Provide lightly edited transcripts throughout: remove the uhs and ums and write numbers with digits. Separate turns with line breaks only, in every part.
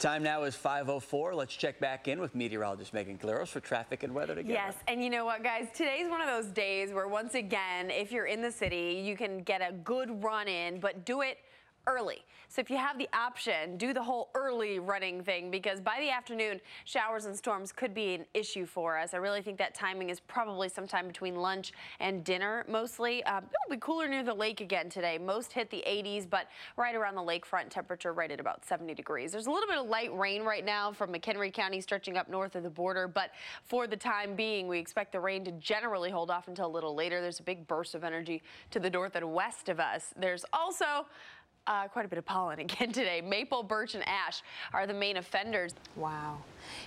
Time now is 5:04. Let's check back in with meteorologist Megan Glaros for traffic and weather together.
Yes, and you know what, guys? Today's one of those days where, once again, if you're in the city, you can get a good run in, but do it early. So if you have the option, do the whole early running thing, because by the afternoon, showers and storms could be an issue for us. I really think that timing is probably sometime between lunch and dinner, mostly. It'll be cooler near the lake again today. Most hit the 80s, but right around the lakefront, temperature right at about 70 degrees. There's a little bit of light rain right now from McHenry County stretching up north of the border, but for the time being, we expect the rain to generally hold off until a little later. There's a big burst of energy to the north and west of us. There's also quite a bit of pollen again today. Maple, birch, and ash are the main offenders.
Wow.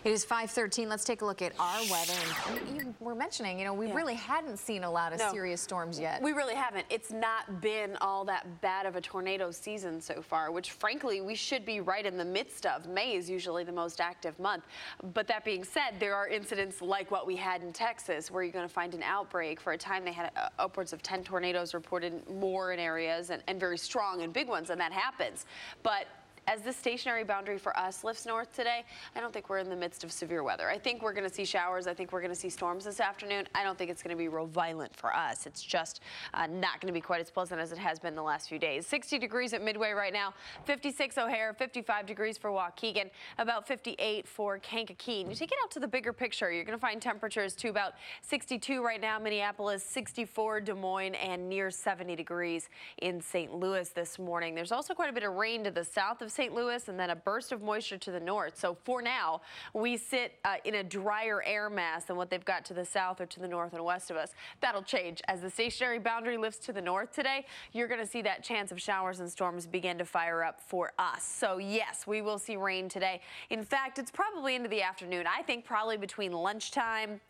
It is 5:13. Let's take a look at our weather. And you were mentioning, we really hadn't seen a lot of serious storms yet.
We really haven't. It's not been all that bad of a tornado season so far, which frankly we should be right in the midst of. May is usually the most active month. But that being said, there are incidents like what we had in Texas where you're going to find an outbreak. For a time they had upwards of 10 tornadoes reported, more in areas, and very strong and big ones, and that happens. But as the stationary boundary for us lifts north today, I don't think we're in the midst of severe weather. I think we're going to see showers. I think we're going to see storms this afternoon. I don't think it's going to be real violent for us. It's just not going to be quite as pleasant as it has been the last few days. 60 degrees at Midway right now, 56 O'Hare, 55 degrees for Waukegan, about 58 for Kankakee. You take it out to the bigger picture, you're going to find temperatures to about 62 right now, Minneapolis, 64 Des Moines, and near 70 degrees in St. Louis this morning. There's also quite a bit of rain to the south of St. Louis, and then a burst of moisture to the north. So for now, we sit in a drier air mass than what they've got to the south or to the north and west of us. That'll change as the stationary boundary lifts to the north today. You're going to see that chance of showers and storms begin to fire up for us. So yes, we will see rain today. In fact, it's probably into the afternoon. I think probably between lunchtime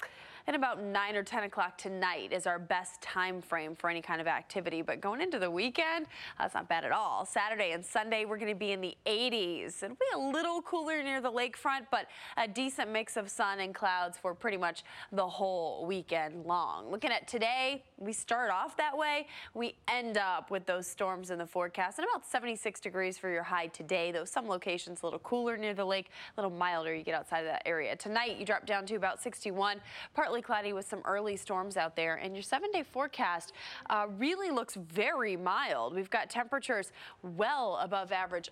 and about 9 or 10 o'clock tonight is our best time frame for any kind of activity. But going into the weekend, that's not bad at all. Saturday and Sunday, we're going to be in the 80s. It'll be a little cooler near the lakefront, but a decent mix of sun and clouds for pretty much the whole weekend long. Looking at today, we start off that way. We end up with those storms in the forecast, and about 76 degrees for your high today, though some locations a little cooler near the lake, a little milder you get outside of that area. Tonight, you drop down to about 61, partly cloudy with some early storms out there, and your 7-day forecast really looks very mild. We've got temperatures well above average.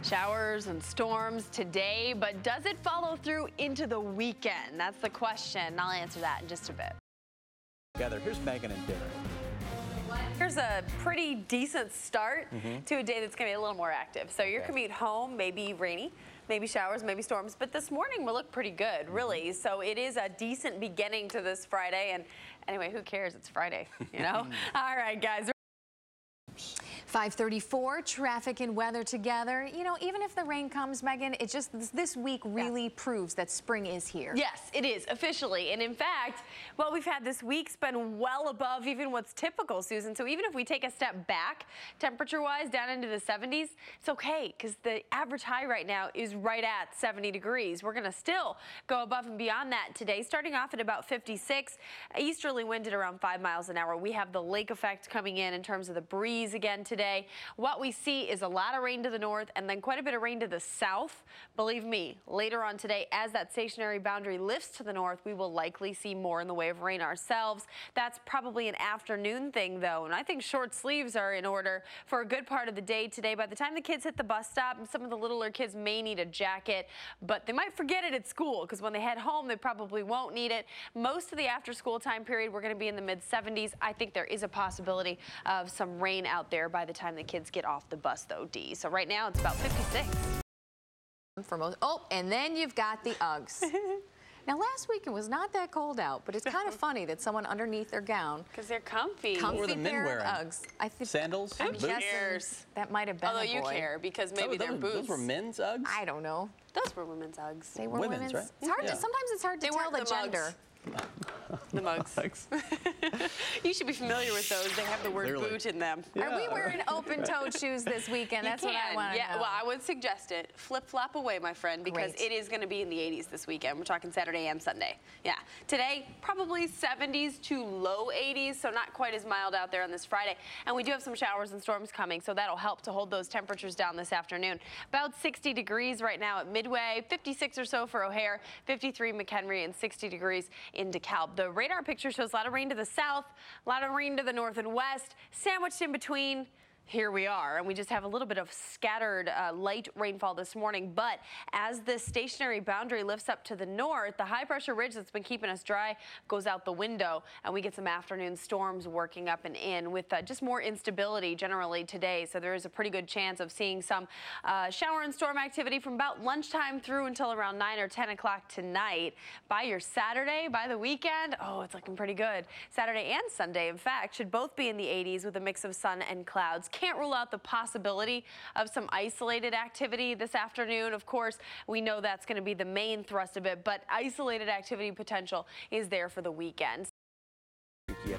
Showers and storms today, but does it follow through into the weekend? That's the question. I'll answer that in just a bit.
Together, here's Megan and Darren.
Here's a pretty decent start to a day that's going to be a little more active. So your commute home may be rainy, maybe showers, maybe storms, but this morning will look pretty good, really. So it is a decent beginning to this Friday. And anyway, who cares? It's Friday, you know? All right, guys.
5:34, traffic and weather together. Even if the rain comes, Megan, it just this week really proves that spring is here.
Yes, it is officially. And in fact, what we've had this week's been well above even what's typical, Susan. So even if we take a step back temperature-wise down into the 70s, it's okay, because the average high right now is right at 70 degrees. We're going to still go above and beyond that today, starting off at about 56. Easterly wind at around 5 miles an hour. We have the lake effect coming in terms of the breeze again today. What we see is a lot of rain to the north and then quite a bit of rain to the south. Believe me, later on today, as that stationary boundary lifts to the north, we will likely see more in the way of rain ourselves. That's probably an afternoon thing, though, and I think short sleeves are in order for a good part of the day today. By the time the kids hit the bus stop, some of the littler kids may need a jacket, but they might forget it at school, because when they head home, they probably won't need it. Most of the after-school time period, we're going to be in the mid-70s. I think there is a possibility of some rain out there by the time the kids get off the bus, though, Dee. So right now it's about 56.
For most, and then you've got the Uggs. Now, last week it was not that cold out, but it's kind of funny that someone underneath their gown,
because they're comfy.
What were the men wearing?
Uggs. I think
sandals?
Who cares?
That might have been.
Although
a
you
boy.
care, because maybe they're boots.
Those were men's Uggs?
I don't know.
Those were women's Uggs.
They were women's.
Right?
It's hard to, sometimes it's hard to tell the gender.
The mugs. You should be familiar with those. They have the word
Clearly.
boot in them.
Are we wearing open-toed shoes this weekend? That's what I want to know.
Well, I would suggest it. Flip-flop away, my friend, because
Great.
it is going to be in the 80s this weekend. We're talking Saturday and Sunday. Yeah. Today, probably 70s to low 80s, so not quite as mild out there on this Friday. And we do have some showers and storms coming, so that'll help to hold those temperatures down this afternoon. About 60 degrees right now at Midway, 56 or so for O'Hare, 53 McHenry, and 60 degrees in DeKalb. The radar picture shows a lot of rain to the south, a lot of rain to the north and west, sandwiched in between. Here we are, and we just have a little bit of scattered light rainfall this morning. But as this stationary boundary lifts up to the north, the high pressure ridge that's been keeping us dry goes out the window, and we get some afternoon storms working up and in with just more instability generally today. So there is a pretty good chance of seeing some shower and storm activity from about lunchtime through until around 9 or 10 o'clock tonight. By your Saturday, by the weekend, oh, it's looking pretty good. Saturday and Sunday, in fact, should both be in the 80s with a mix of sun and clouds. Can't rule out the possibility of some isolated activity this afternoon. Of course, we know that's going to be the main thrust of it, but isolated activity potential is there for the weekend.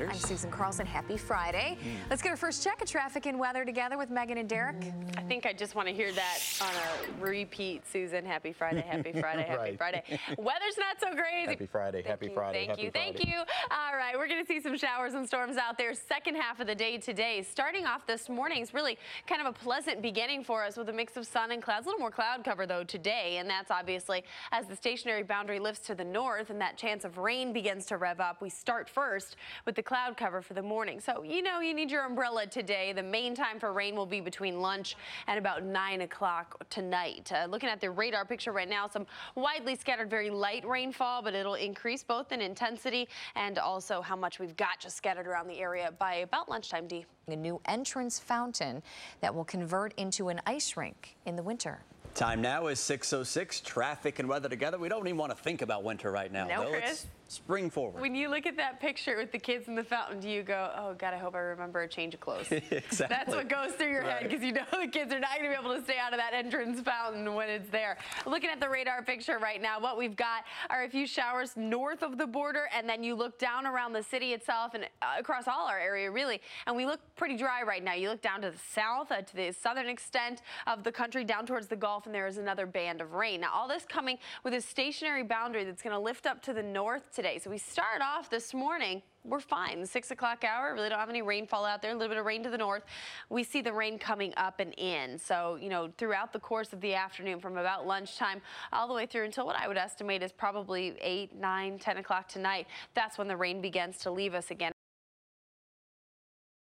I'm Susan Carlson. Happy Friday. Let's get our first check of traffic and weather together with Megan and Derek.
I think I just want to hear that on a repeat, Susan. Happy Friday, happy Friday, happy
Right.
Friday. Weather's not so crazy.
Happy Friday, happy Friday,
Thank you,
happy
thank
Friday.
you. All right, we're going to see some showers and storms out there. Second half of the day today. Starting off this morning is really kind of a pleasant beginning for us with a mix of sun and clouds. A little more cloud cover, though, today, and that's obviously as the stationary boundary lifts to the north and that chance of rain begins to rev up. We start first with the cloud cover for the morning. So, you know, you need your umbrella today. The main time for rain will be between lunch and about 9 o'clock tonight. Looking at the radar picture right now, some widely scattered, very light rainfall, but it'll increase both in intensity and also how much we've got just scattered around the area by about lunchtime, Dee.
A new entrance fountain that will convert into an ice rink in the winter.
Time now is 6:06. Traffic and weather together. We don't even want to think about winter right now.
No,
though.
Chris.
Let's spring forward.
When you look at that picture with the kids in the fountain, do you go, oh, God, I hope I remember a change of clothes?
Exactly.
That's what goes through your head because you know the kids are not going to be able to stay out of that entrance fountain when it's there. Looking at the radar picture right now, what we've got are a few showers north of the border, and then you look down around the city itself and across all our area, really, and we look pretty dry right now. You look down to the south, to the southern extent of the country, down towards the Gulf, and there is another band of rain. Now, all this coming with a stationary boundary that's going to lift up to the north today. So we start off this morning, we're fine. The 6 o'clock hour, really don't have any rainfall out there, a little bit of rain to the north. We see the rain coming up and in. So, you know, throughout the course of the afternoon from about lunchtime all the way through until what I would estimate is probably 8, 9, 10 o'clock tonight, that's when the rain begins to leave us again.